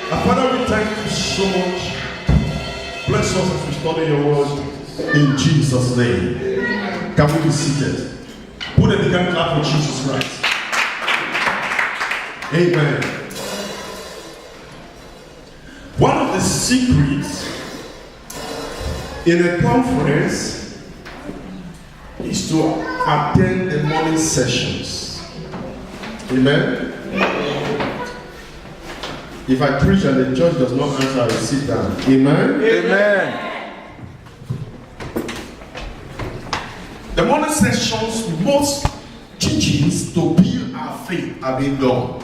Our Father, we thank you so much. Bless us as we study your word in Jesus' name. Can we be seated? Put a big hand clap for Jesus Christ. Amen. One of the secrets in a conference is to attend the morning sessions. Amen. If I preach and the church does not answer, I will sit down. Amen. Amen. The morning sessions, most teachings to build our faith are being done.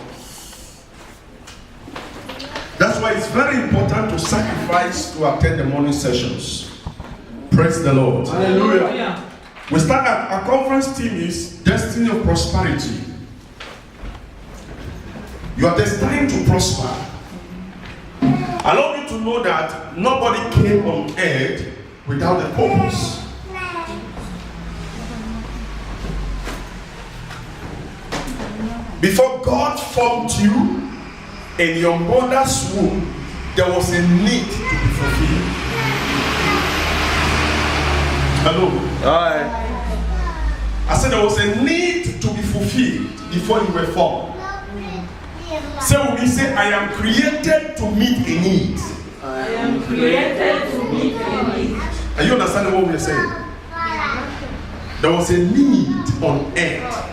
That's why it's very important to sacrifice to attend the morning sessions. Praise the Lord. Hallelujah. We start at our conference theme is Destiny of Prosperity. You are destined to prosper. Allow me to know that nobody came on earth without a purpose. Before God formed you in your mother's womb, there was a need to be fulfilled. Hello? Hi. I said there was a need to be fulfilled before you were formed. So we say, I am created to meet a need. I am created to meet a need. Are you understanding what we are saying? There was a need on earth.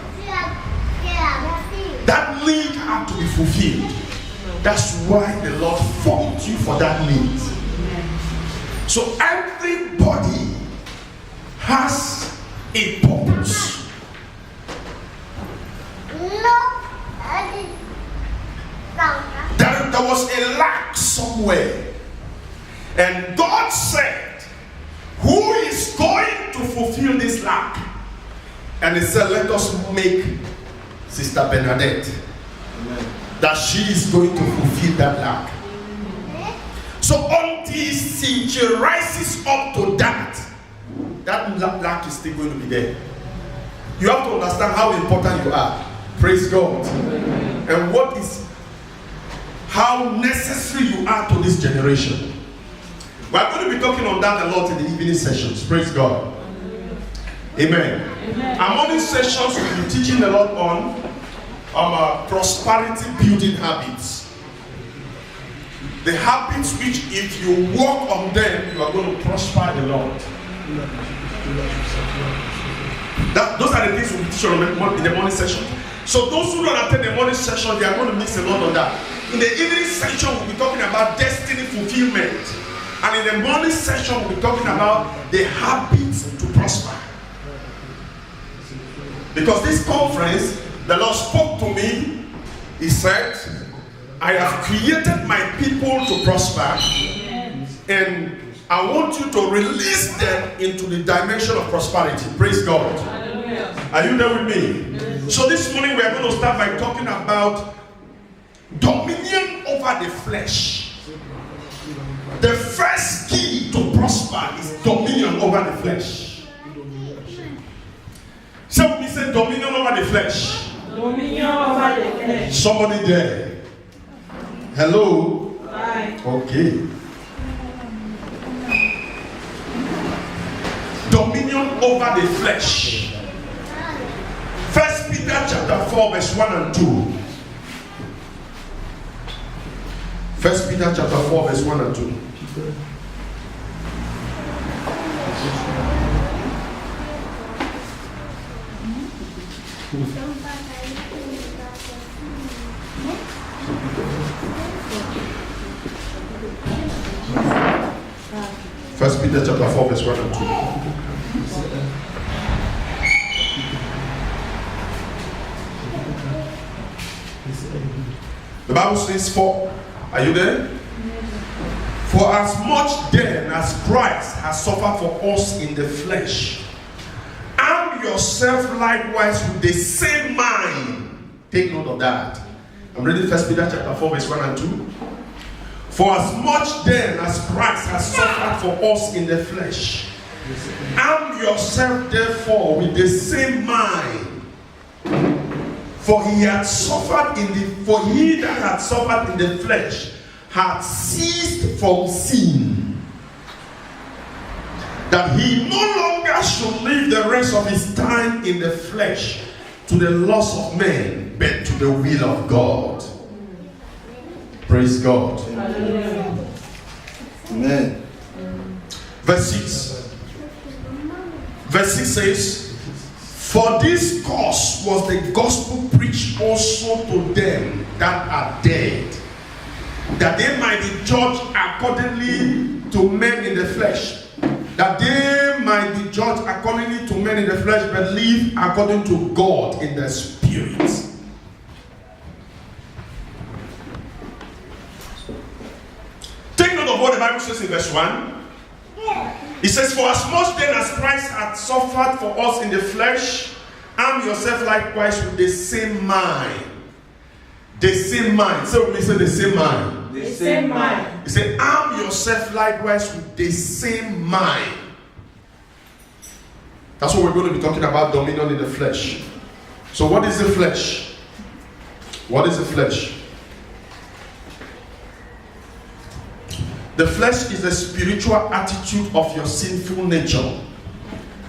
That need had to be fulfilled. That's why the Lord formed you for that need. So everybody has a purpose. There was a lack somewhere. And God said, who is going to fulfill this lack? And he said, let us make Sister Bernadette. Amen. That she is going to fulfill that lack. So until she rises up to that lack is still going to be there. You have to understand how important you are. Praise God. Amen. And how necessary you are to this generation. We are going to be talking on that a lot in the evening sessions. Praise God. Amen. Amen. Our morning sessions will be teaching a lot on prosperity building habits. The habits which, if you work on them, you are going to prosper a lot. Those are the things we'll be teaching in the morning session. So those who don't attend the morning session, they are going to miss a lot on that. In the evening session, we'll be talking about destiny fulfillment. And in the morning session, we'll be talking about the habits to prosper. Because this conference, the Lord spoke to me. He said, I have created my people to prosper. And I want you to release them into the dimension of prosperity. Praise God. Are you there with me? So this morning we are going to start by talking about dominion over the flesh. The first key to prosper is dominion over the flesh. Somebody said dominion over the flesh. Dominion over the flesh. Somebody there. Hello? Right. Okay. Dominion over the flesh. 1 Peter chapter 4 verse 1 and 2. 1 Peter chapter 4 verse 1 and 2. First Peter chapter 4 verse 1 and 2. The Bible says, are you there? For as much then as Christ has suffered for us in the flesh, arm yourself likewise with the same mind. Take note of that. I'm reading 1 Peter chapter 4 verse 1 and 2. For as much then as Christ has suffered for us in the flesh, arm yourself therefore with the same mind. For he that had suffered in the flesh had ceased from sin, that he no longer should live the rest of his time in the flesh to the lust of men, but to the will of God. Praise God. Amen. Verse 6. Verse 6 says, for this cause was the gospel preached also to them that are dead, that they might be judged accordingly to men in the flesh, that they might be judged accordingly to men in the flesh, but live according to God in the spirit. Take note of what the Bible says in verse 1. It says, for as much then as Christ hath suffered for us in the flesh, arm yourself likewise with the same mind. The same mind. So we say the same mind. The same mind. He said, arm yourself likewise with the same mind. That's what we're going to be talking about, dominion in the flesh. So what is the flesh? What is the flesh? The flesh is the spiritual attitude of your sinful nature.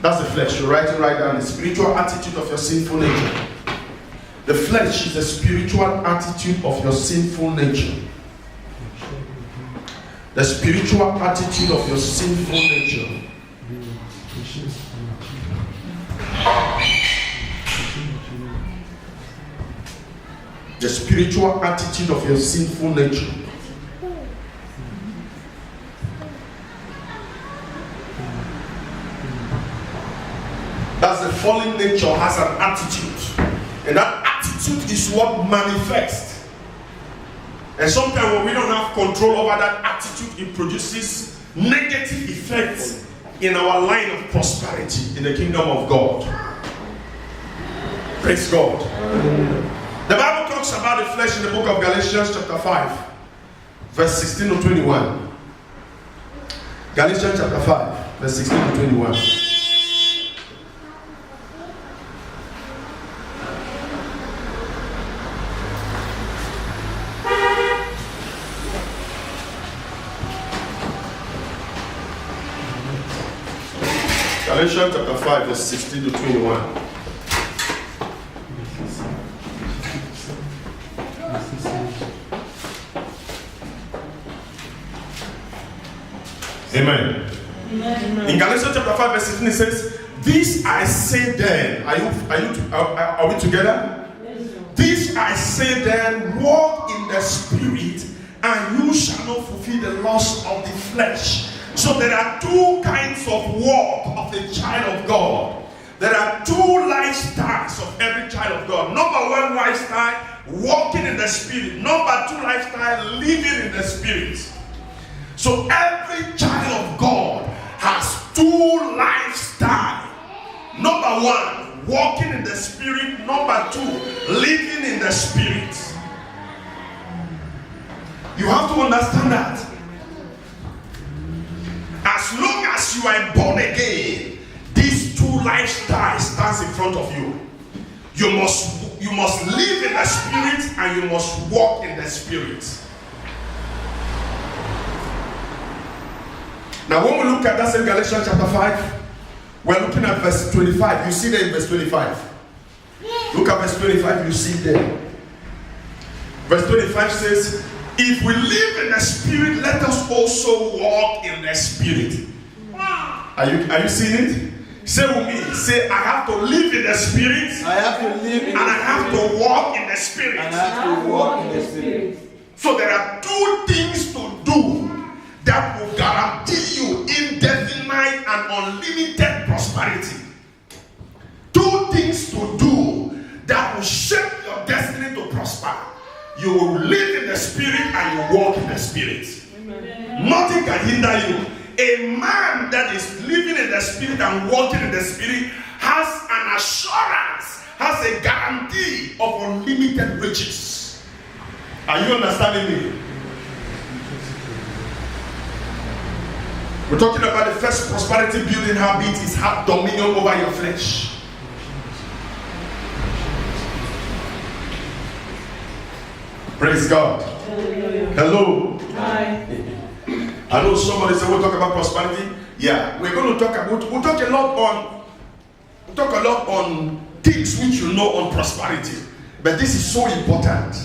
That's the flesh. You write it right down. The spiritual attitude of your sinful nature. The flesh is the spiritual attitude of your sinful nature. The spiritual attitude of your sinful nature. The spiritual attitude of your sinful nature. That's the fallen nature has an attitude. And that attitude is what manifests. And sometimes when we don't have control over that attitude, it produces negative effects in our line of prosperity in the kingdom of God. Praise God. The Bible talks about the flesh in the book of Galatians chapter 5, verse 16 to 21. Galatians chapter 5, verse 16 to 21. Galatians chapter 5, verse 16 to 21. Amen. Amen. In Galatians chapter 5, verse 16, it says, this I say then. Are we together? Yes. This I say then, walk in the spirit, and you shall not fulfill the lust of the flesh. So there are two kinds of walk of the child of God. There are two lifestyles of every child of God. Number one lifestyle, walking in the spirit. Number two lifestyle, living in the spirit. So every child of God has two lifestyles. Number one, walking in the spirit. Number two, living in the spirit. You have to understand that. As long as you are born again, these two lifestyles stands in front of you. You must live in the spirit and you must walk in the spirit. Now when we look at that same Galatians chapter 5, we're looking at verse 25. You see there in verse 25. Look at verse 25, you see there. Verse 25 says, if we live in the spirit, let us also walk in the spirit. Are you seeing it? Say with me. Say, I have to live in the spirit. I have to live in and I have to walk in the spirit. And I have to walk in the spirit. So there are two things to do that will guarantee you indefinite and unlimited prosperity. Two things to do that will shape your destiny to prosper. You will live in the spirit and you walk in the spirit. Amen. Nothing can hinder you. A man that is living in the spirit and walking in the spirit has an assurance, has a guarantee of unlimited riches. Are you understanding me? We're talking about the first prosperity building habit is have dominion over your flesh. Praise God. Hello. Hi. I know somebody said we'll talk about prosperity. Yeah, we're going to talk about. We'll talk a lot on things which you know on prosperity. But this is so important.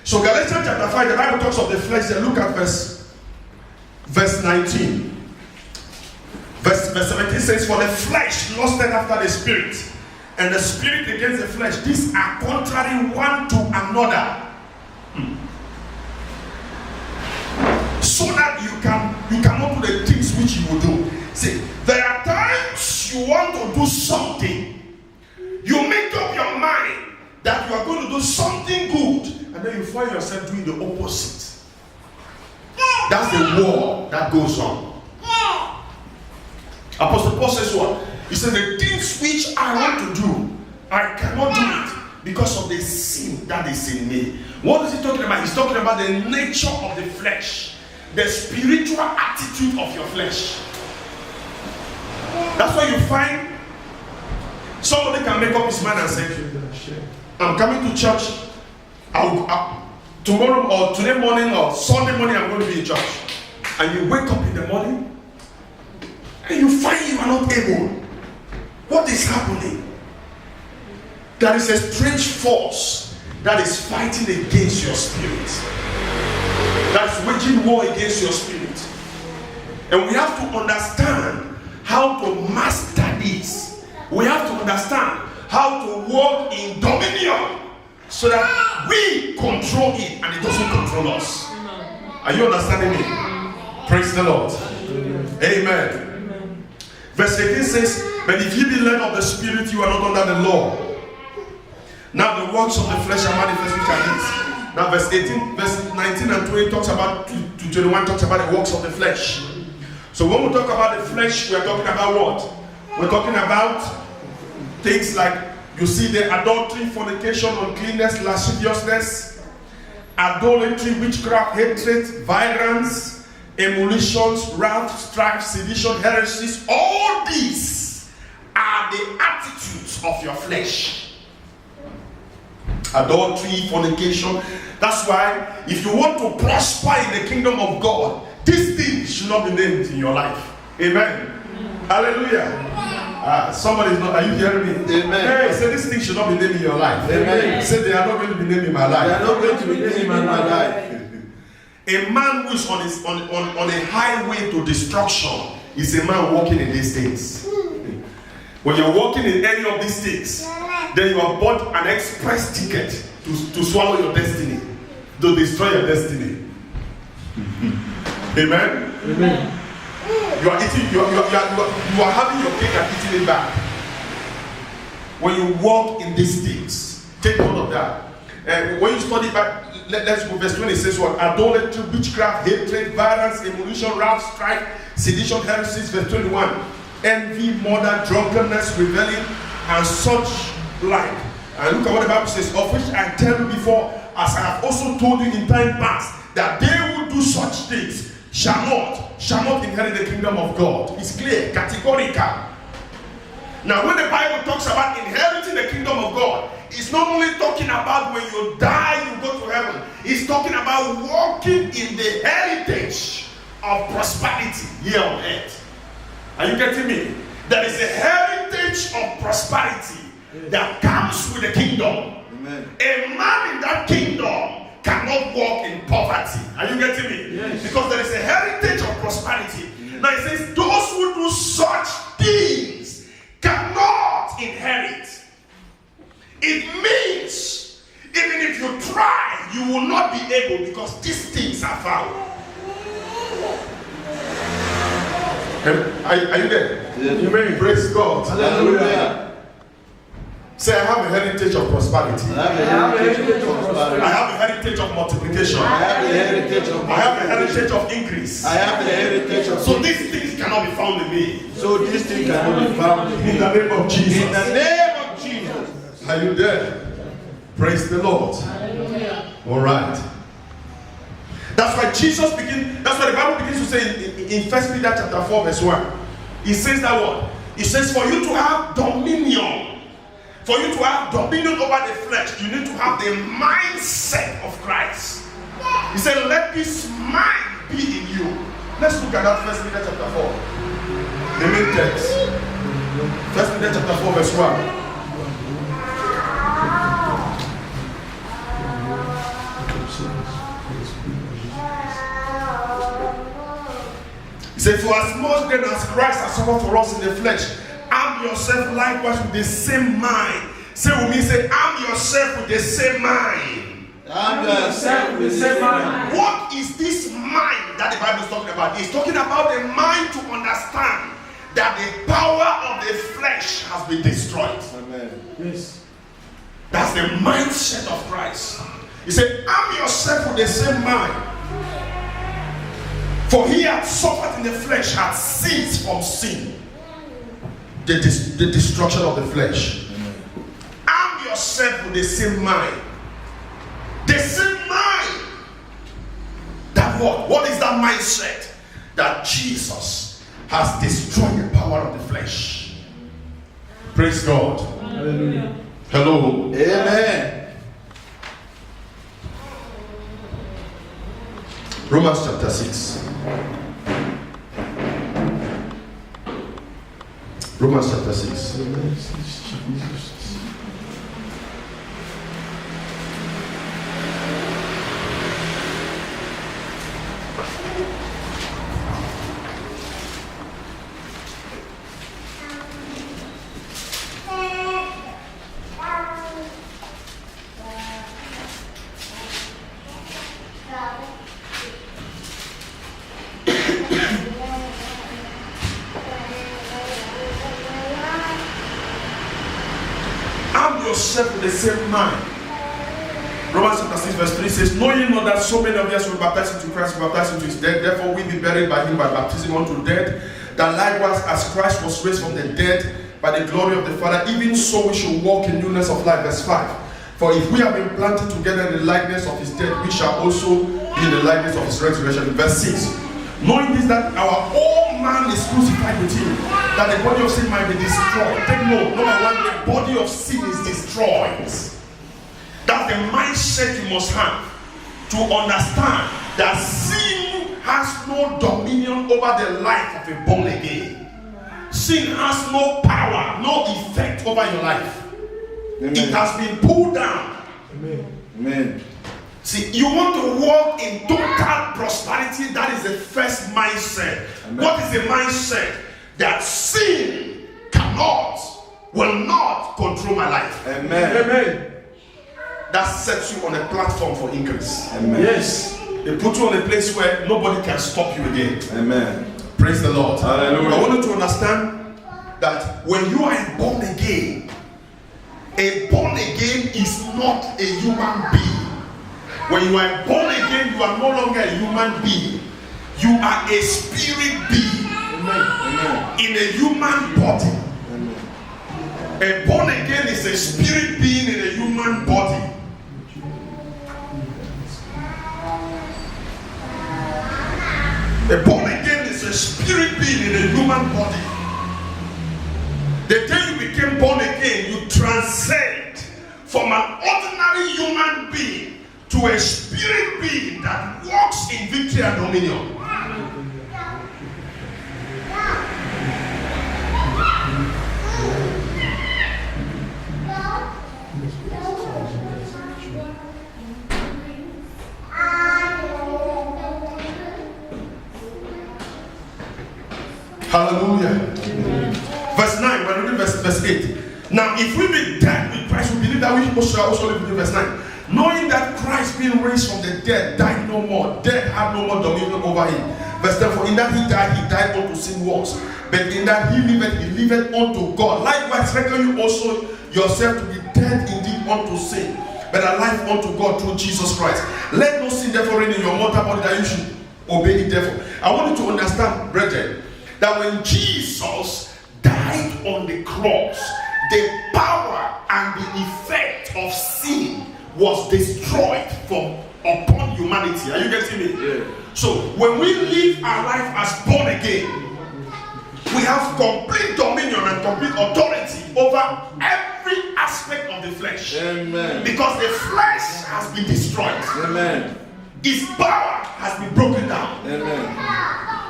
So Galatians chapter 5, the Bible talks of the flesh. Look at verse 19. Verse 17 says, for the flesh lusted after the spirit, and the spirit against the flesh. These are contrary one to another. So that you cannot do the things which you will do. See, there are times you want to do something. You make up your mind that you are going to do something good, and then you find yourself doing the opposite. That's the war that goes on. Apostle Paul says what? He said, the things which I want to do, I cannot do it because of the sin that is in me. What is he talking about? He's talking about the nature of the flesh, the spiritual attitude of your flesh. That's why you find somebody can make up his mind and say, I'm coming to church. Tomorrow or today morning or Sunday morning, I'm going to be in church. And you wake up in the morning and you find you are not able. What is happening? There is a strange force that is fighting against your spirit. That's waging war against your spirit. And we have to understand how to master this. We have to understand how to walk in dominion so that we control it and it doesn't control us. Are you understanding me? Praise the Lord. Amen. Verse 18 says, but if ye be led of the Spirit, you are not under the law. Now the works of the flesh are manifest, which are these. Now verse 18, verse 19 and 20 talks about, to 21 talks about the works of the flesh. So when we talk about the flesh, we are talking about what? We're talking about things like, you see the adultery, fornication, uncleanness, lasciviousness, idolatry, witchcraft, hatred, violence, emulations, wrath, strife, sedition, heresies. All these are the attitudes of your flesh. Adultery, fornication. That's why if you want to prosper in the kingdom of God, these things should not be named in your life. Amen. Hallelujah. Somebody is not, are you hearing me? Amen. Hey, say this thing should not be named in your life. Amen. Say they are not going to be named in my life. They are not going to be named in my life. A man who is on a highway to destruction is a man walking in these things. When you're walking in any of these things, then you have bought an express ticket to swallow your destiny, to destroy your destiny. Amen. Amen. You are eating. You are having your cake and eating it back. When you walk in these things, take note of that. When you study back, let's go. Verse 20 says what? Idolatry, witchcraft, hatred, violence, emulation, wrath, strife, sedition, heresies. Verse 21. Envy, murder, drunkenness, revelling, and such like. And look at what the Bible says. Of which I tell you before, as I have also told you in time past, that they who do such things shall not inherit the kingdom of God. It's clear, categorical. Now, when the Bible talks about inheriting the kingdom of God, it's not only talking about when you die, you go to heaven. It's talking about walking in the heritage of prosperity here on earth. Are you getting me? There is a heritage of prosperity that comes with the kingdom. Amen. A man in that kingdom cannot walk in poverty. Are you getting me? Yes. Because there is a heritage of prosperity. Now it says, those who do such things cannot inherit. It means, even if you try, you will not be able, because these things are found. Are you there? Yes. You may praise God. Hallelujah. Say, I have a heritage of prosperity. I have a heritage of prosperity. I have a heritage of multiplication. I have a heritage of I have a heritage of increase. I have a heritage of So these things cannot be found in me. So this thing cannot be found in In the name of Jesus. In the name of Jesus. Are you there? Praise the Lord. All right. That's why Jesus begins. That's why the Bible begins to say in 1 Peter chapter 4 verse 1. It says that what? It says for you to have dominion. For you to have dominion over the flesh, you need to have the mindset of Christ. He said, let this mind be in you. Let's look at that 1 Peter chapter 4. The main text. 1 Peter chapter 4 verse 1. He said, for as much then as Christ has suffered for us in the flesh, arm yourself likewise with the same mind. Say with me, say, arm yourself with the same mind. Arm yourself with the same mind. What is this mind that the Bible is talking about? It's talking about the mind to understand that the power of the flesh has been destroyed. Amen. Yes. That's the mindset of Christ. He said, arm yourself with the same mind. For he had suffered in the flesh, had ceased from sin. The destruction of the flesh. Arm yourself with the same mind. The same mind. That what? What is that mindset? That Jesus has destroyed the power of the flesh. Praise God. Hallelujah. Hello. Amen. Romans chapter 6. Romans chapter 6. Yourself with the same mind. Romans chapter 6 verse 3 says, knowing not that so many of us will baptize into Christ, baptized into his death, therefore we be buried by him by baptism unto death, that likewise as Christ was raised from the dead by the glory of the Father, even so we should walk in newness of life. Verse 5. For if we have been planted together in the likeness of his death, we shall also be in the likeness of his resurrection. Verse 6. Knowing this, that our old man is crucified with him, that the body of sin might be destroyed. Take note, number one, the body of sin is destroyed. That's the mindset you must have to understand that sin has no dominion over the life of a born again. Sin has no power, no effect over your life. Amen. It has been pulled down. Amen. Amen. See, you want to walk in total prosperity. That is the first mindset. Amen. What is the mindset? That sin will not control my life. Amen. Amen. That sets you on a platform for increase. Amen. Yes. They put you on a place where nobody can stop you again. Amen. Praise the Lord. Hallelujah. I want you to understand that when you are born again, a born again is not a human being. When you are born again, you are no longer a human being. You are a spirit being. Amen. In a human body. Amen. A born again is a spirit being in a human body. A born again is a spirit being in a human body. The day you became born again, you transcend from an ordinary human being to a spirit being that walks in victory and dominion. Hallelujah. Verse 9, we're reading verse 8. Now, if we be dead with Christ, we believe that we shall also live with verse 9. Knowing that Christ being raised from the dead died no more, death had no more dominion over him. Verse 10, for in that he died unto sin once, but in that he liveth unto God. Likewise, reckon you also yourself to be dead indeed unto sin, but alive unto God through Jesus Christ. Let no sin therefore reign in your mortal body, that you should obey it therefore. I want you to understand, brethren, that when Jesus died on the cross, the power and the effect of sin was destroyed from upon humanity. Are you getting me? Yeah. So when we live our life as born again, we have complete dominion and complete authority over every every aspect of the flesh. Amen. Because the flesh has been destroyed. Amen. Its power has been broken down. Amen.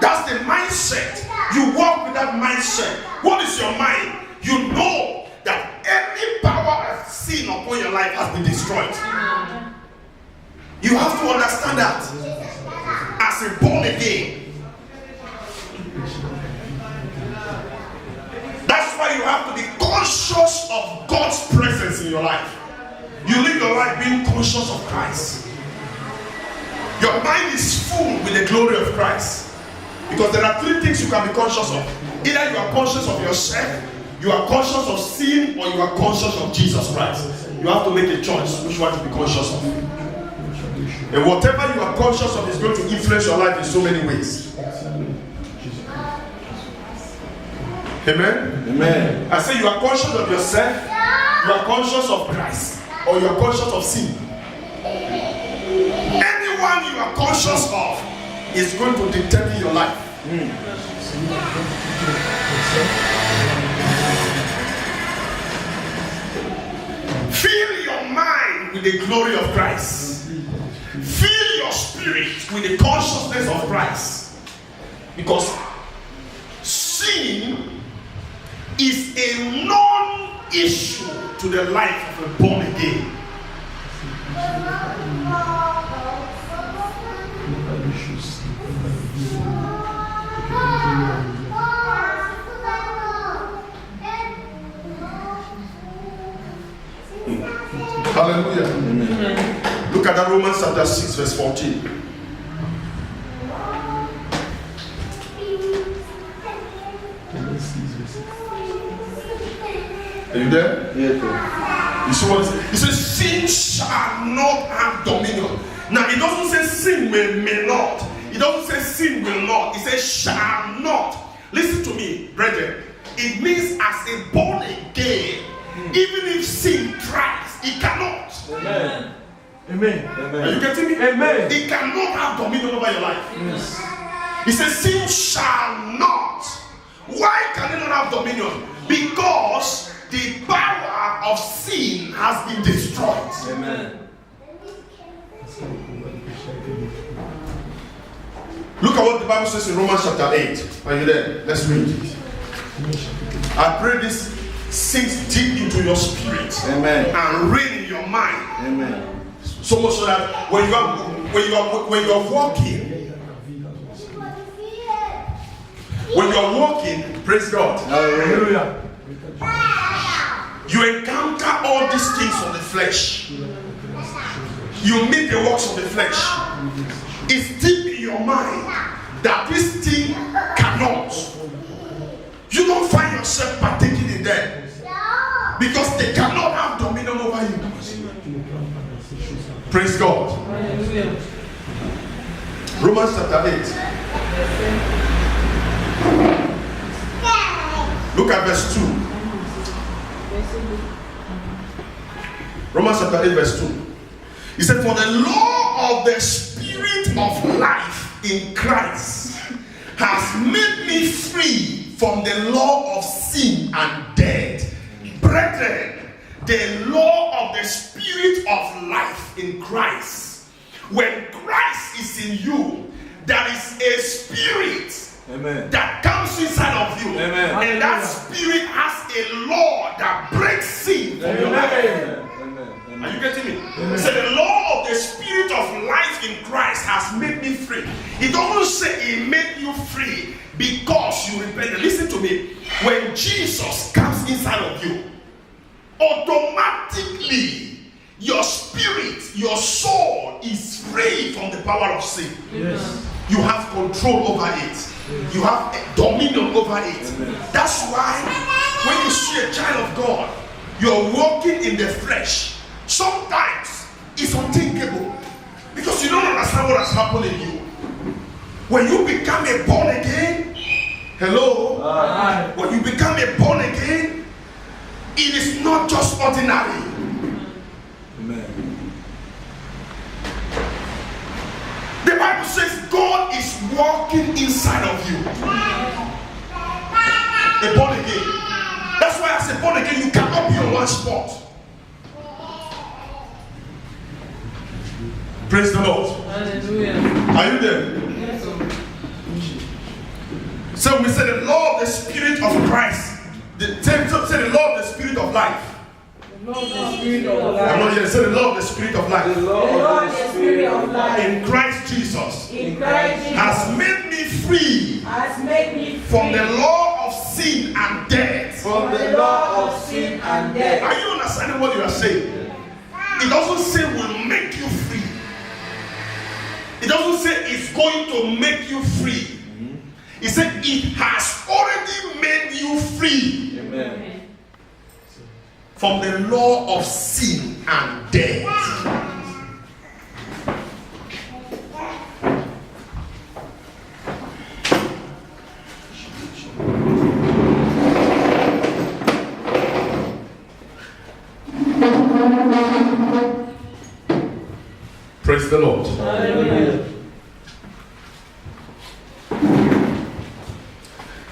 That's the mindset. You walk with that mindset. What is your mind? You know that every power of sin upon your life has been destroyed. You have to understand that as a born again. That's why you have to be conscious of God's presence in your life. You live your life being conscious of Christ. Your mind is full with the glory of Christ. Because there are three things you can be conscious of. Either you are conscious of yourself, you are conscious of sin, or you are conscious of Jesus Christ. You have to make a choice which one to be conscious of. And whatever you are conscious of is going to influence your life in so many ways. Amen? Amen. I say you are conscious of yourself, you are conscious of Christ, or you are conscious of sin. Anyone you are conscious of is going to determine your life. Fill your mind with the glory of Christ. Fill your spirit with the consciousness of Christ. Because sin is a non-issue to the life of a born again. Hallelujah. Amen. Look at that Romans chapter 6 verse 14. Are you there? Yes. You see what it says? It says sin shall not have dominion. Now it doesn't say sin may not. It doesn't say sin will not. It says shall not. Listen to me, brethren. It means as a born again, even if sin tries, it cannot. Amen. Amen. Are you getting me? Amen. It cannot have dominion over your life. Yes. It says sin shall not. Why can it not have dominion? Because the power of sin has been destroyed. Amen. Look at what the Bible says in Romans chapter 8. Are you there? Let's read it. I pray this sinks deep into your spirit. Amen. And reign in your mind. Amen. So much so that when you are walking, praise God. Hallelujah. You encounter all these things of the flesh. You meet the works of the flesh. It's deep in your mind that this thing cannot. You don't find yourself partaking in them because they cannot have dominion over you. Praise God. Romans chapter 8. Look at verse 2. Romans chapter 8 verse 2. He said, for the law of the spirit of life in Christ has made me free from the law of sin and death. Brethren, the law of the spirit of life in Christ. When Christ is in you, there is a spirit. Amen. That comes inside of you. Amen. And that spirit has a law that breaks sin from your life. Amen. Are you getting me? So the law of the spirit of life in Christ has made me free. It doesn't say it made you free because you repented. Listen to me. When Jesus comes inside of you, automatically your spirit, your soul is free from the power of sin. Yes. You have control over it. You have dominion over it. That's why when you see a child of God, you're walking in the flesh. Sometimes it's unthinkable because you don't understand what has happened in you. When you become a born again, hello? When you become a born again, it is not just ordinary. Amen. The Bible says God is walking inside of you. A born again. That's why as a born again, you cannot be on one transport. Praise the Lord. Hallelujah. Are you there? Yes, sir. So we say the law of the Spirit of Christ. Say the law of the Spirit of life. The Lord, the Spirit of I'm life. not here. Say the law of the Spirit of life. The Lord, the Spirit of life. In Christ Jesus In Christ Jesus has made me free has made me free from the law of sin and death. from the law of sin and death. Are you understanding what you are saying? It doesn't say will make you free. It doesn't say it's going to make you free. It said it has already made you free. Amen. From the law of sin and death. Praise the Lord. Hallelujah.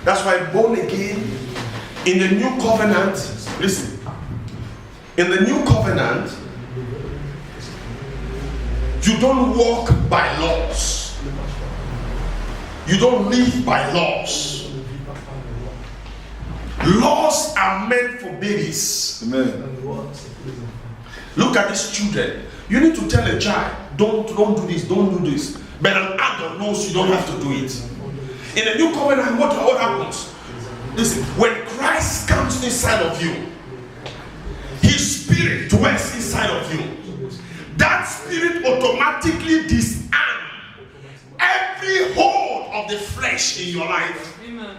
That's why born again in the new covenant, listen, in the new covenant, you don't walk by laws. You don't live by laws. Laws are meant for babies. Amen. Look at these children. You need to tell a child, don't do this, don't do this. But an adult knows you don't have to do it. In the new covenant, what happens? Listen, when Christ comes inside of you, His Spirit dwells inside of you. That Spirit automatically disarms every hold of the flesh in your life. Amen.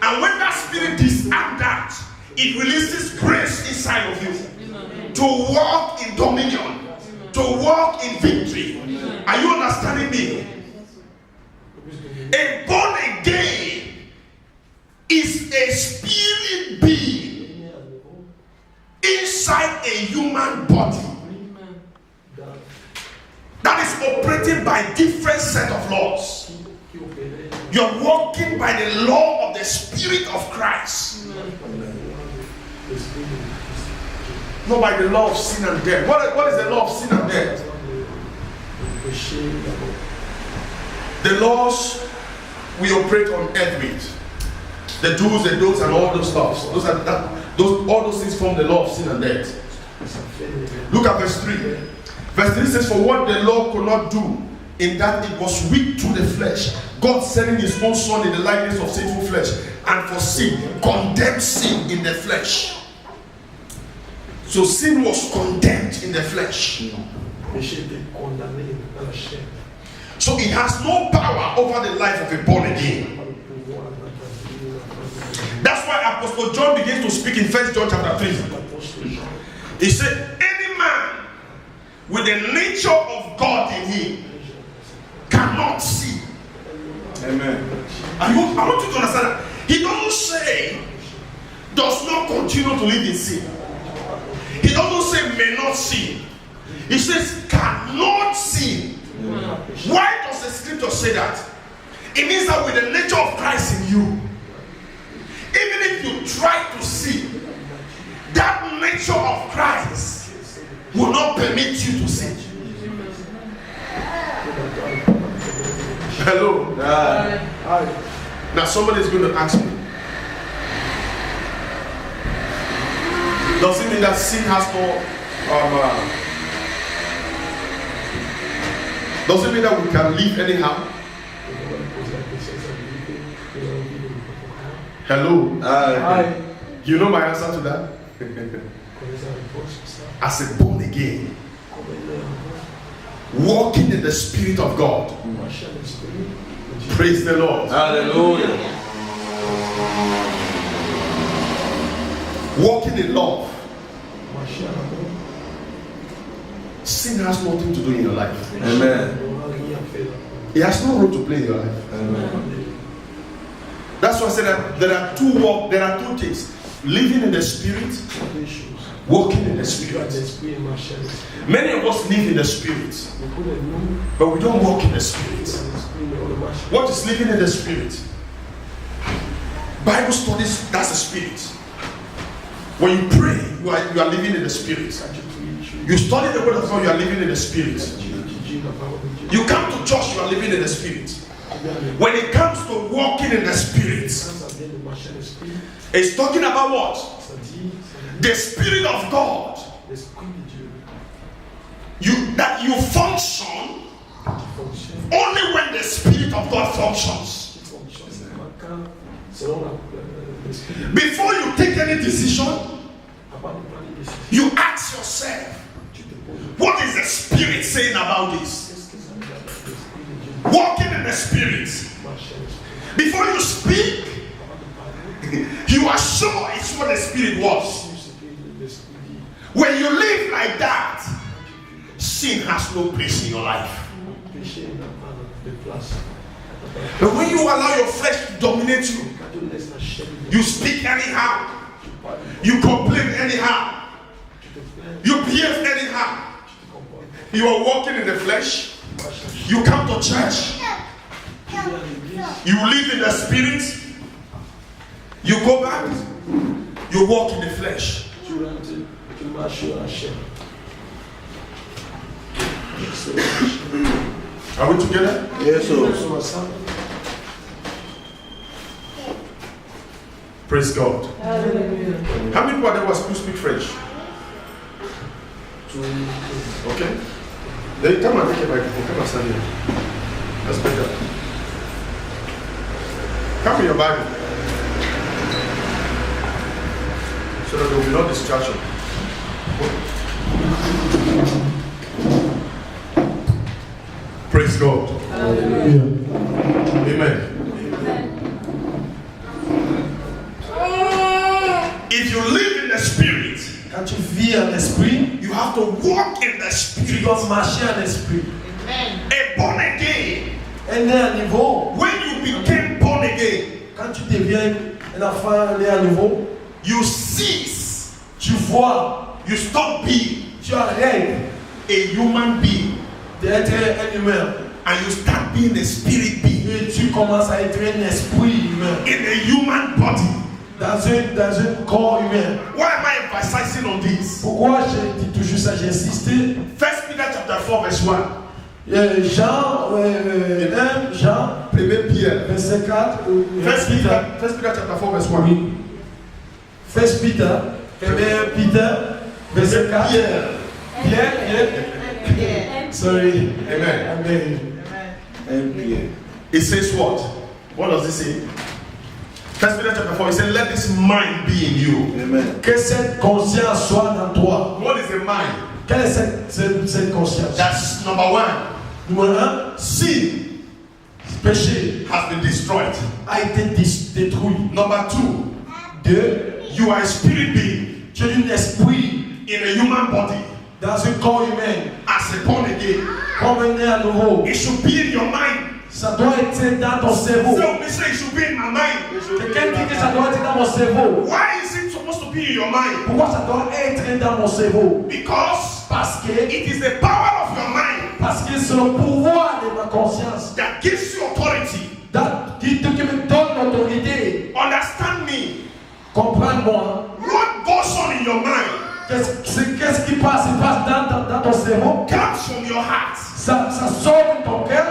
And when that Spirit disarms that, it releases grace inside of you Amen. to walk in dominion, to walk in victory. Are you understanding me? A born again is a spirit being inside a human body Amen. that is operating by different set of laws. You're walking by the law of the Spirit of Christ, not by the law of sin and death. What is the law of sin and death? The laws we operate on earth with. The do's, the don'ts, and all those stuff. All those things form the law of sin and death. Look at verse 3. Verse 3 says, for what the law could not do, in that it was weak through the flesh, God sending His own Son in the likeness of sinful flesh, and for sin, condemned sin in the flesh. So sin was condemned in the flesh. So it has no power over the life of a born again. That's why Apostle John begins to speak in 1 John chapter 3. He said, any man with the nature of God in him cannot sin. Amen. I want you to understand that. He doesn't say does not continue to live in sin. He doesn't say may not sin. He says cannot sin. Why does the scripture say that? It means that with the nature of Christ in you, even if you try to sin, that nature of Christ will not permit you to sin. Hello. Now somebody is going to ask me, does it mean that sin has no does it mean that we can live anyhow? Hello. You know my answer to that? As a born again, walking in the Spirit of God. Praise the Lord. Hallelujah. Walking in love. Sin has nothing to do in your life. Amen. It has no role to play in your life. Amen. That's why I said that there are two things: living in the Spirit, walking in the Spirit. Many of us live in the Spirit, but we don't walk in the Spirit. What is living in the Spirit? Bible studies, that's the Spirit. When you pray, you are living in the spirit. You study the word of God, you are living in the spirit. You come to church, you are living in the spirit. When it comes to walking in the spirit, it's talking about what? The Spirit of God. That you function only when the Spirit of God functions. Before you take any decision, you ask yourself, what is the Spirit saying about this? Walking in the Spirit. Before you speak, you are sure it's what the Spirit was. When you live like that, sin has no place in your life. But when you allow your flesh to dominate you, you speak anyhow, you complain anyhow, you behave anyhow, you are walking in the flesh, you come to church, you live in the spirit, you go back, you walk in the flesh. Are we together? Yes, sir. Praise God. Hallelujah. How many people there was who speak French? Okay. Then come and take a microphone. Come and stand here. That's better. Come with your Bible. So that there will be no distraction. Praise God. Hallelujah. Amen. If you live in the spirit, Quand tu vis en esprit, you have to walk in the tu spirit. dois marcher en esprit. A born again. Un né à nouveau, When you became born again, quand tu deviens un enfant né à nouveau, you cease. tu vois, You stop being tu arrêtes a human being d'être un humain and you start being a spirit being et tu commences à être un esprit humain in a human body. dans un corps humain. Why am I emphasizing on this? Pourquoi je dis toujours ça, j'insiste. 1 Peter chapter 4 verse 1. Jean, 1 Jean, 1 Pierre. verset 4. 1 Peter chapter 4 verse 1. Oui. 1 Peter, 1 Peter, verset 4. Pierre. Sorry. Amen. Amen. It says what? What does it say? 1 Peter chapter 4, it says, let this mind be in you. Amen. Que cette conscience soit dans toi. What is the mind? Quelle est cette conscience? That's number 1. Numéro 1, Sin péché has been destroyed. a été détruit. Number 2, 2, you are a spirit being tu es un esprit in a human body dans un corps humain. as a born again. Comme un né à nouveau. It should be in your mind. Ça doit être dans ton cerveau. So me say it should be in my mind. Quelqu'un dit que ça doit être dans mon cerveau. Why is it supposed to be in your mind? Pourquoi ça doit être dans mon cerveau? Because Parce que it is the power of your mind c'est le pouvoir de ma conscience that gives you authority. qui me donne l'autorité. Understand me. Comprends-moi. What goes on in your mind Qu'est-ce qui passe? Il passe dans ton cerveau. comes from your heart. Ça sort de ton cœur.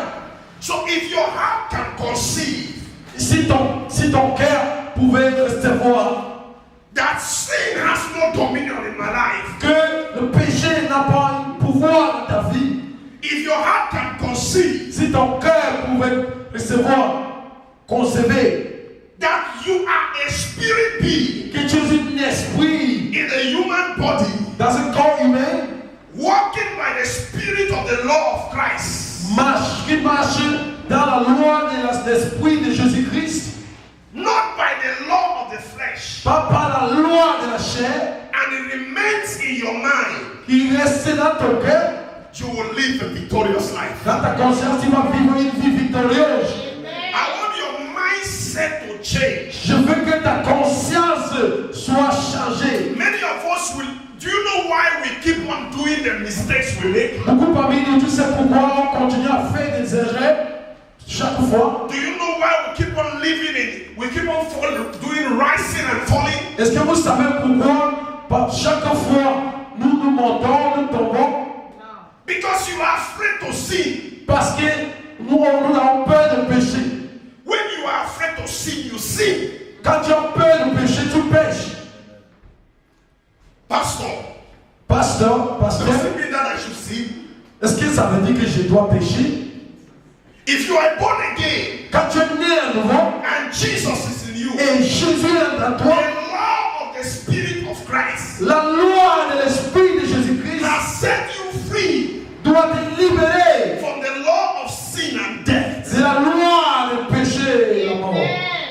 So if your heart can conceive Si ton cœur pouvait recevoir that sin has no dominion in my life, que le péché n'a pas un pouvoir dans ta vie, if your heart can conceive si ton cœur pouvait recevoir, concevoir that you are a spirit being que tu es un esprit in a human body, dans un corps humain, walking by the spirit of the law of Christ, qui marche dans la loi de l'esprit de Jésus-Christ, not by the law of the flesh, pas par la loi de la chair, and it remains in your mind, qui reste dans ton cœur, you will live a victorious life. dans ta conscience, tu vas vivre une vie victorieuse. I want your mindset to change. Je veux que ta conscience soit changée. Many of us will. Do you know why we keep on doing the mistakes we make? Beaucoup parmi nous, tu sais pourquoi on continue à faire des erreurs chaque fois? Do you know why we keep on living in? We keep on doing rising and falling. Est-ce que vous savez pourquoi Chaque fois, nous nous montons, nous tombons. Because you are afraid to sin. Parce que nous avons peur de pécher. When you are afraid to sin, you sin. Quand tu as peur de pécher, tu pêches. Pastor, Pasteur, does it mean that I should sin? est-ce que ça veut dire que je dois pécher? If you are born again Quand tu es né à nouveau and Jesus is in you, et Jésus est en the toi, law of the Spirit of Christ la loi de l'Esprit de Jésus-Christ has set you free doit te libérer from the law of sin and death. de la loi de péché et la mort.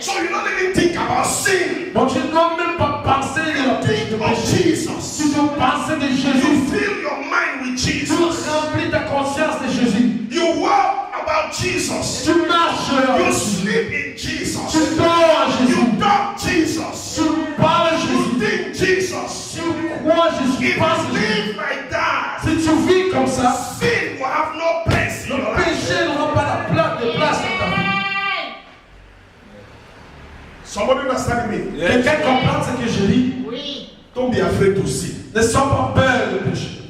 So you don't even think about sin. Donc tu ne dois même pas penser de Think of péché. Jesus. Tu dois penser de You Jésus. fill your mind with Tu Jesus. remplis ta conscience de Jésus. You walk about Jesus. Tu marches avec You Jésus. sleep in Jesus. Tu dors à Jésus. You talk Jesus. Tu parles à You Jésus. think Jesus. Tu crois à Jésus. If Tu penses you à Jésus. live like that, Si tu vis comme ça, sin will have no place in le your life. péché n'aura pas de place dans ta vie. Somebody understand me? Quelqu'un comprend ce que je dis? Don't be afraid to sin. Ne sois pas peur de péché.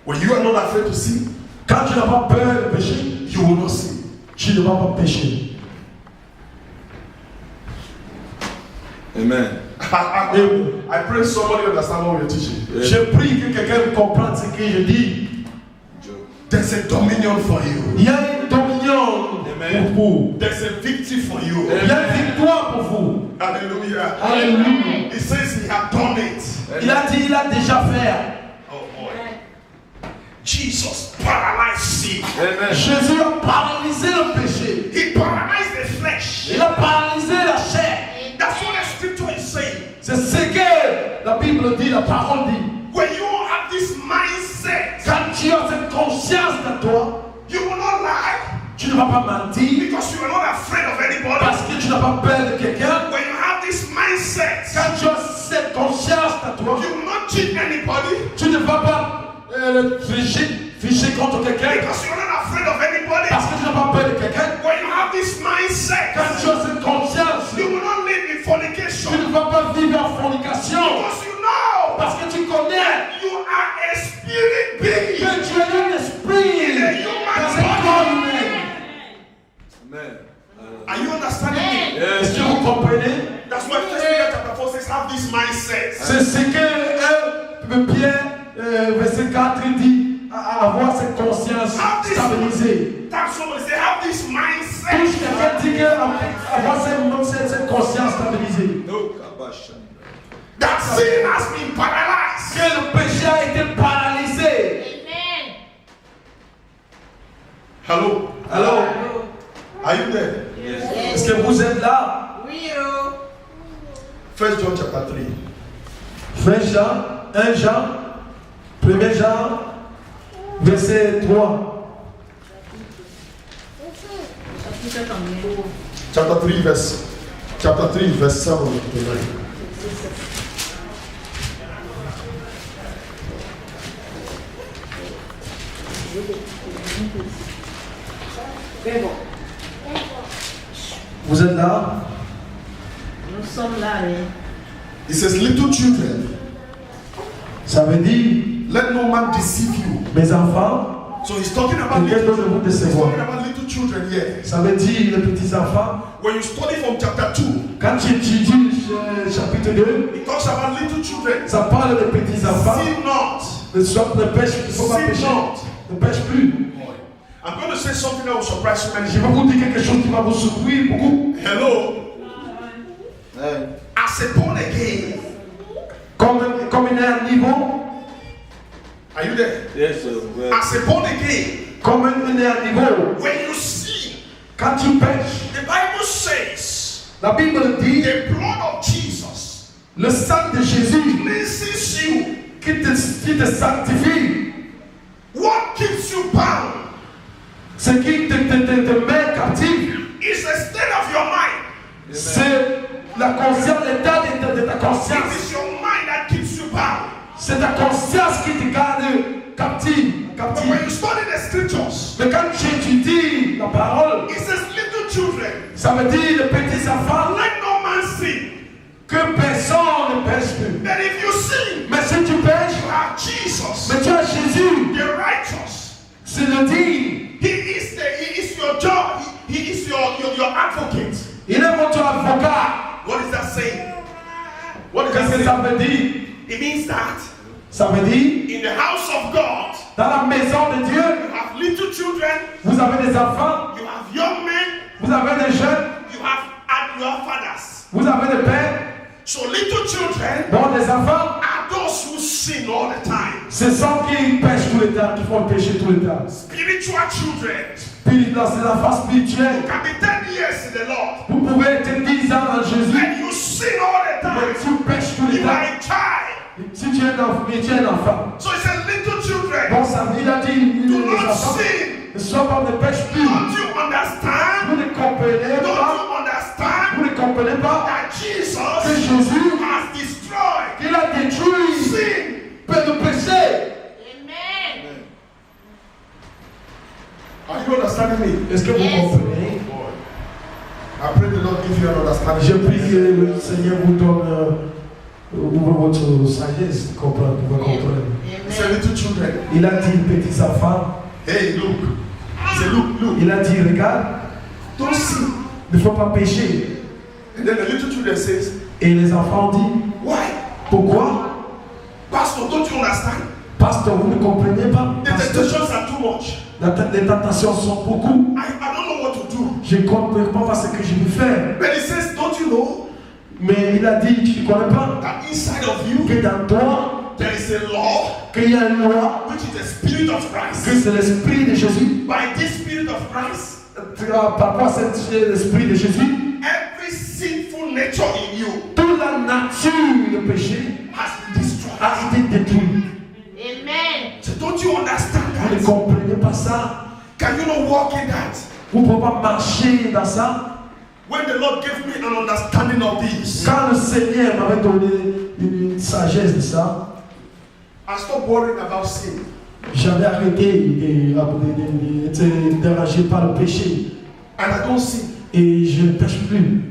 When you are not afraid to sin, Quand tu n'as pas peur de péché, you will not sin. tu ne vas pas pécher. Amen. I pray somebody understand what we're teaching. Je prie que quelqu'un comprenne ce que je dis. There's a dominion for you. Il y a une dominion Amen. pour vous. There's a victory for you. Il y a une victoire pour vous. Hallelujah. Alléluia. He says he had done it. Il a dit, il a déjà fait. Oh boy. Jesus paralyzed sin. Amen. Jésus a paralysé le péché. He paralyzed the flesh. Il a paralysé la chair. That's what the scripture is saying. C'est ce que la Bible dit, la parole dit. When you have this mindset, Quand tu as cette conscience de toi, you will not lie tu ne vas pas mentir because you are not afraid of anybody. parce que tu n'as pas peur de quelqu'un. When you have this mindset, Quand tu as cette conscience de toi, you will not cheat anybody tu ne vas pas ficher contre quelqu'un because you are not afraid of anybody. parce que tu n'as pas peur de quelqu'un. When you have this mindset, Quand tu as cette conscience, you will not live in tu fornication ne vas pas vivre en fornication because you know parce que tu connais that you are a spirit being. que tu es un esprit dans un corps humain. Amen. Are you understanding me? Est-ce que vous comprenez? That's why 1 Peter chapter 4 says, have this mindset. C'est ce que Pierre, verset 4, dit, avoir cette conscience stabilisée. Tell somebody, say, have this Touche mindset. quelqu'un dit avoir cette conscience stabilisée. No kabasha. That sin has been paralyzed. Que le péché a été paralysé. Hello? Alors, Are you there? Yes. est-ce que vous êtes là? 1 John chapter 3. 1 Jean, 1 Jean, 1 Jean, verset 3. Chapter 3, verse 7 to 9. Vous êtes là? Nous sommes là, hein. It says, little children, Ça veut dire, let no man deceive you. mes enfants, So he's talking about quelqu'un little, doit vous he's décevoir. talking about little children here. Ça veut dire les petits enfants. When you study from chapter 2, Quand tu étudies le chapitre 2, it talks about little children. ça parle des petits enfants. Sin not. Ne pêche, il ne faut pas Sin pécher. not. Ne pêche plus. I'm going to say something that will surprise you many Je vais people. vous dire quelque chose qui va vous surprendre beaucoup. Hello? Amen. As a born again, Comme il est à niveau, are you there? Yes, sir. Well, As a born again, comme il est à niveau, when you sin, quand tu pêches, the Bible says la Bible dit, the blood of Jesus le sang de Jésus cleanses you. qui te sanctifie, What keeps you bound ce qui te met captif, is the state of your mind. c'est la conscience, l'état de ta It conscience. is your mind that keeps you bound. C'est ta conscience qui te garde captif. But when you study the scriptures, Mais quand tu étudies la parole, it says little children, ça veut dire les petits enfants, let no man sin. que personne ne pêche plus. But if you sin, Mais si tu pêches, you have Jesus, mais tu as Jésus, the righteous. c'est le digne. He is your job. He is your advocate. Il est votre avocat. What is that saying? What does Qu'est-ce that que ça say? veut dire? It means that Ça veut dire, in the house of God, dans la maison de Dieu, you have little children, vous avez des enfants, you have young men, vous avez des jeunes, you have fathers. vous avez des pères, So little children bon, des enfants, are those who sin all the time. ce sont qui pêchent tout le temps, qui font le péché tout le temps. Spiritual children Dans ces enfants spirituels, can be 10 years in the Lord. vous pouvez être 10 ans en Jésus, When you sin all the mais time, tu pêches tout le you are temps. a child. Si tu es un enfant, mais tu es un enfant. So he said, little children, Bon, ça il a dit, do les not enfants, sin. ne sois pas, ne pêche plus. Don't you understand? Vous ne comprenez Don't pas, you understand vous ne comprenez pas that que Jesus Jésus, has destroyed il a détruit sin? le péché. Amen. Are you understanding me? Est-ce que vous Yes. comprenez? I pray the Lord give you an understanding. Je prie que le Seigneur vous donne ouvre votre sagesse, comprendre, pour comprendre. He said, little children, Il a dit, petits enfants, hey, look. He said, look. il a dit, regarde, Don't sin. il ne faut pas pécher. And then the little children says, Et les enfants disent, why? pourquoi? Pastor, don't you understand? Pasteur, vous ne comprenez pas? The Pasteur, temptations are too much. les tentations sont beaucoup. I don't know what to do. Je ne comprends pas ce que je vais faire. But he says, don't you know Mais il a dit, tu ne connais pas that inside of you que dans toi, there is a law qu'il y a une loi, which is the spirit of que Christ. c'est l'esprit de Jésus. By this spirit of Christ, Par quoi c'est l'esprit de Jésus? every sinful nature in you Toute la nature de péché has been destroyed. a été détruite. Amen. So don't you understand Vous ne that? comprenez pas ça? Can you not walk in that? Vous ne pouvez pas marcher dans ça. When the Lord gave me an understanding of this, Quand le Seigneur m'avait donné une sagesse de ça, I stopped worrying about sin. j'avais arrêté d'être dérangé par le péché. And I don't sin. Et je ne pêche plus.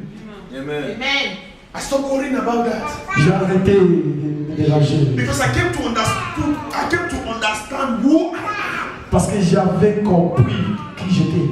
Amen. Amen. I stopped worrying about that. J'ai arrêté de me déranger. Because I came to understand who I am. Parce que j'avais compris qui j'étais.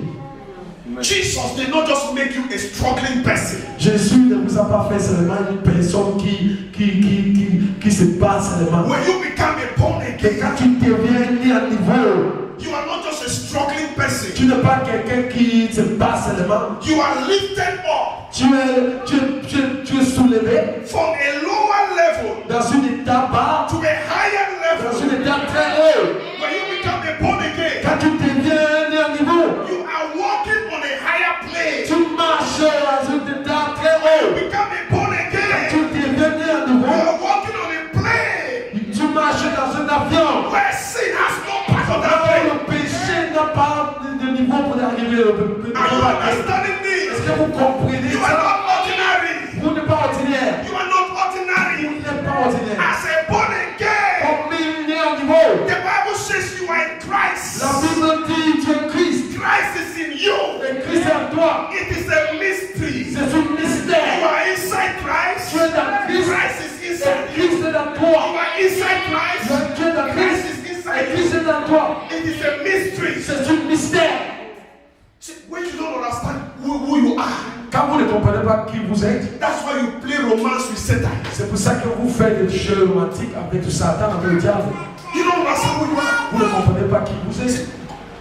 Jesus did not just make you a struggling person. Jésus ne vous a pas fait seulement une personne qui se bat seulement. When you become a born Mais again, quand tu deviens né à niveau, you are not just a struggling person. tu n'es pas quelqu'un qui se bat seulement. You are lifted up Tu es soulevé from a lower level dans une étape bas, to a higher dans level. une étape très haut. When you become a born again, Quand tu deviens né à niveau, you are walking on a higher plane. tu marches dans une étape très haut. You become a born again. Tu deviens né à You nouveau, are walking on a plane tu marches dans un avion. where sin has no part of that plane. Le péché n'a pas de niveau pour arriver au Are you understanding Est-ce me? que vous comprenez You are ça? not ordinary. Vous n'êtes pas ordinaire. You are not Vous ordinary. n'êtes pas ordinaire. As a born again, Comme il est au niveau. the Bible says you are in Christ. La Bible dit tu es Christ. Christ is in you. Et Christ est en toi. It is a mystery. C'est un You mystère. are inside Christ. Tu es dans Christ. Christ is Et inside you. Christ est dans You toi. are inside Christ. Tu es dans Christ Christ. is Et inside Christ you. est dans toi. It is a mystery. C'est un mystère. See, when you don't understand who you are, Quand vous ne comprenez pas qui vous êtes, that's why you play romance with Satan. c'est pour ça que vous faites des jeux romantiques avec le Satan, avec le diable. You don't understand who you are. Vous ne comprenez pas qui vous êtes.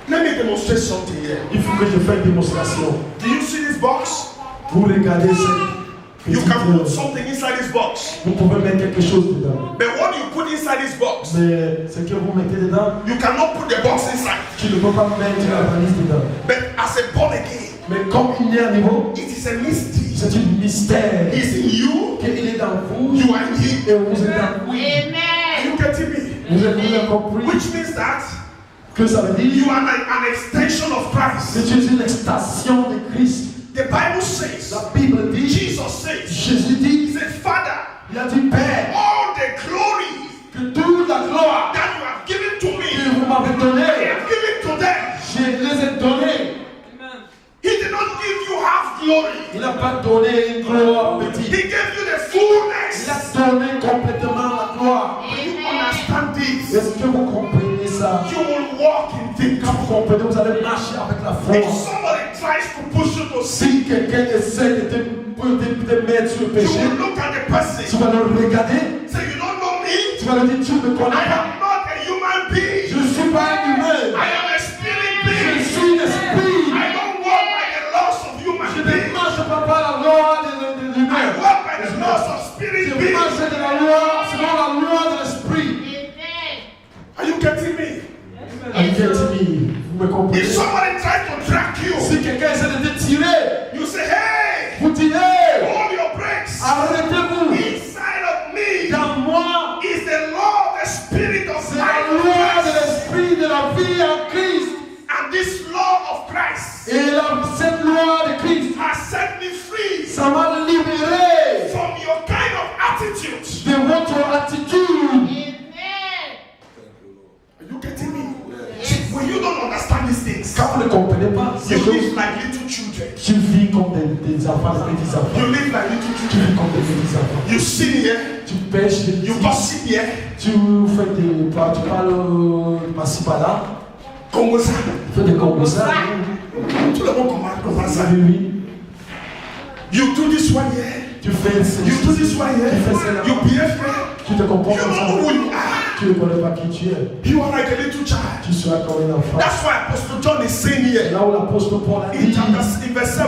Let me demonstrate something here. Il faut que je fasse une démonstration. Do you see this box? Vous regardez cette You petite, can put something inside this box. vous pouvez mettre quelque chose dedans. But what you put inside this box, Mais ce que vous mettez dedans, you cannot put the box inside. tu ne peux pas mettre la valise dedans. But as a born again, Mais comme il est à niveau, it is a mystery. c'est un mystère. He is in you, Qu'il est dans vous you are in him. et vous êtes dans lui. Are Amen. you getting me? Vous avez compris Which means that que ça veut you dire are like an extension of que Christ. tu es une extension de Christ. The Bible says, La Bible dit, Jesus says, Jésus He dit, said, Father, il a dit Père, all the glory que toute la gloire that you have given to que me, vous m'avez I donnée, have given to them. je les ai données. Amen. He did not give you half glory. Il n'a pas donné une gloire He petite. gave you the full donner complètement la gloire. When you understand this, Est-ce que vous comprenez ça? you will walk in victory. Quand vous comprenez, vous allez marcher avec la If force. somebody tries to push you to sin, Si quelqu'un essaie de te mettre sur le you péché, will look at the tu person. vas le regarder, Say, you don't know me. tu vas lui dire, tu ne me I connais pas. am not a human being. Je ne suis pas un humain. I am a spirit Je being. suis l'esprit. I don't walk by the laws of Je human ne beings. marche pas par la loi de I l'humain. walk by the laws of spirit Je beings. marche de la loi, selon la loi de l'esprit. Are you getting me? Vous me comprenez? If somebody tries to drag you, Si quelqu'un essaie de te tirer, you say, hey, vous direz, hold your brakes. arrêtez-vous. Inside of me Dans moi, is the law of the spirit of c'est la loi de life. l'esprit de la vie en Christ. And this law of Christ Et cette loi de Christ, has set me free ça m'a libéré from your kind of attitude. de votre attitude. Are you getting me? When you don't understand these things, Quand vous ne comprenez pas ces you choses, live like little children. tu vis comme des enfants, des petits You enfants. live like little Tu children. vis comme des petits enfants. You sin here, Tu pêches, you gossip here, tu parles Masipala, Congo ça. tu fais des congosa. Tout le monde commence ça. Oui. You do this one here, Tu fais you do this one here, Tu fais cela. you behave here. Tu te You comportes don't comme ça. know who you are. Tu ne connais pas qui tu es. You are like a little child. Tu seras comme un enfant. That's why Apostle John is saying Et here là où l'apôtre Paul a in dit, in verse 7,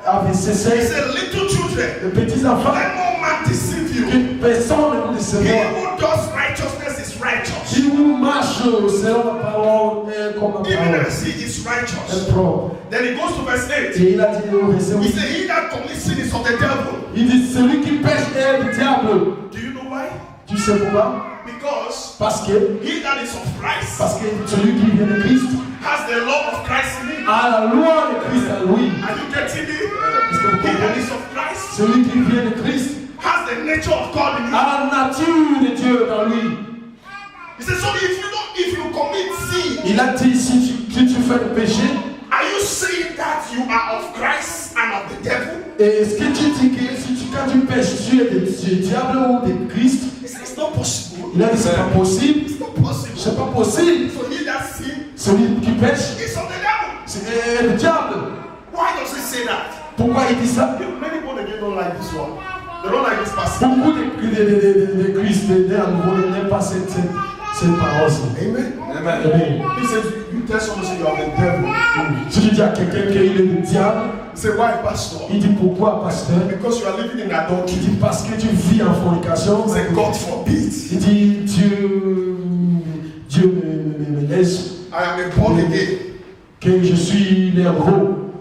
à verset he 16, said, little children, les petits enfants, let no man deceive you. que personne ne vous He décevra. who does righteousness is righteous. Si vous marchez selon la parole et comme la Even parole as he is est righteous. propre. Then he goes to verse 8. Et il a dit au verset He 8, said, he that commits sin is of the devil. il dit, celui qui pêche est du diable. Do you know why? Tu sais pourquoi? Because Parce que he that is of Christ celui qui vient de Christ has the law of Christ in him. a la loi de Christ à lui. Are you getting me? Est-ce que vous He that comprenez? is of Christ Celui qui vient de Christ has the nature of God in him. a la nature de Dieu dans lui. He said, so if you commit sin, Il a dit, si tu fais le péché, are you saying that you are of Christ and of the devil? et est-ce que tu dis que quand tu pêches, tu es du diable ou de Christ? He said, it's not possible. Il a dit, c'est pas possible. It's not possible. C'est pas possible. So he that sin Celui qui pêche, is of the devil. c'est le diable. Why does he say that? Pourquoi il dit ça? Many people again don't like this one. They don't like this passage. Beaucoup de Christ, à nouveau, n'aiment pas cette parole. Amen. Amen. Amen. He says, you tell someone say you are the devil. Si tu dis à quelqu'un qu'il est le diable, You say, why, pastor? il dit pourquoi, pasteur? Because you are living in Il adultery. dit parce que tu vis en fornication. Say, God forbid. Il dit Dieu me laisse I am a born again. que je suis l'héros.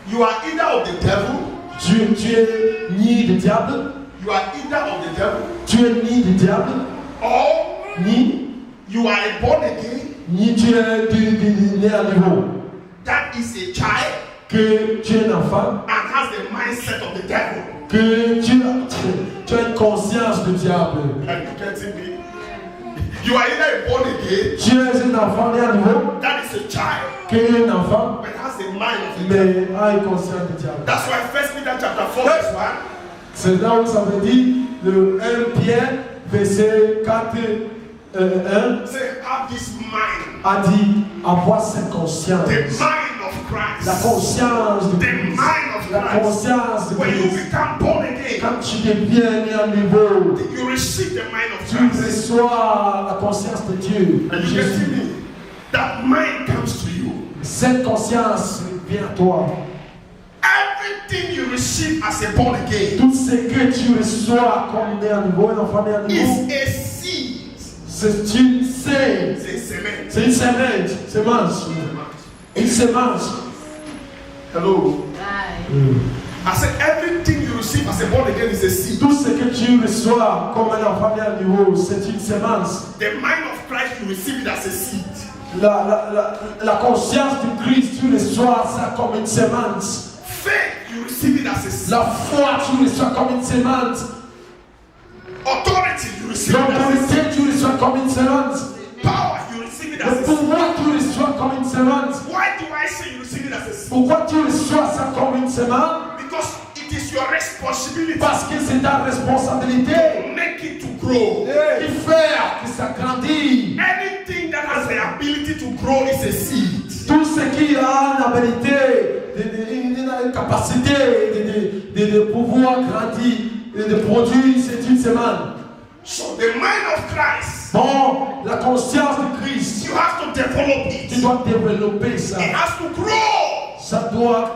You are either of the devil, Tu es ni du diable, you are either of the devil, tu es ni du diable, or ni you are a born again. tu es né à nouveau. That is a child Que tu es un enfant, and has the mindset of the devil. que tu as une conscience du diable. Are you getting me? You are either a born again, Tu es un enfant né à nouveau, that is a child, que un enfant, but has the mind of the devil. mais a une conscience du diable. That's why 1 Peter chapter 4 verse 1. C'est là où ça veut dire le 1 Pierre, verset 4, 1, Say, have this mind, a dit avoir cette conscience. the mind of Christ. La conscience de The Christ. mind of La Christ. conscience de When you Christ. become born again, Quand tu deviens né à nouveau, you receive the mind of tu Christ. reçois la conscience de Dieu. And you Jésus. getting me? That mind comes to you. Cette conscience vient à toi. Everything you receive as a born again Tout ce que tu reçois comme né à nouveau, un enfant né à nouveau, is a seed. c'est une sème. It's a cement. C'est une semence. Une semence. Hello. I said everything you receive as a born again is a seed. Tout ce que tu reçois comme un enfant né à nouveau, c'est une semence. The mind of Christ, you receive it as a seed. La conscience de Christ, tu reçois ça comme une semence. Faith, you receive it as a seed. La foi, tu reçois comme une semence. Authority, you receive it as a seed. L'autorité, tu reçois comme une semence. Power, you receive it as Le a seed. pouvoir, tu reçois comme une semence. Why do I say you receive it as a seed? Pourquoi tu reçois ça comme une semence? Because it is is your responsibility. Parce que c'est ta responsabilité Make it to grow. de faire que ça grandisse. Anything that has the ability to grow is a seed. Tout ce qui a l'habilité, une capacité de pouvoir grandir, de produire, c'est une semence. So the mind of Christ, Bon, la conscience de Christ, you have to develop tu it. dois développer ça. It has to grow. Ça doit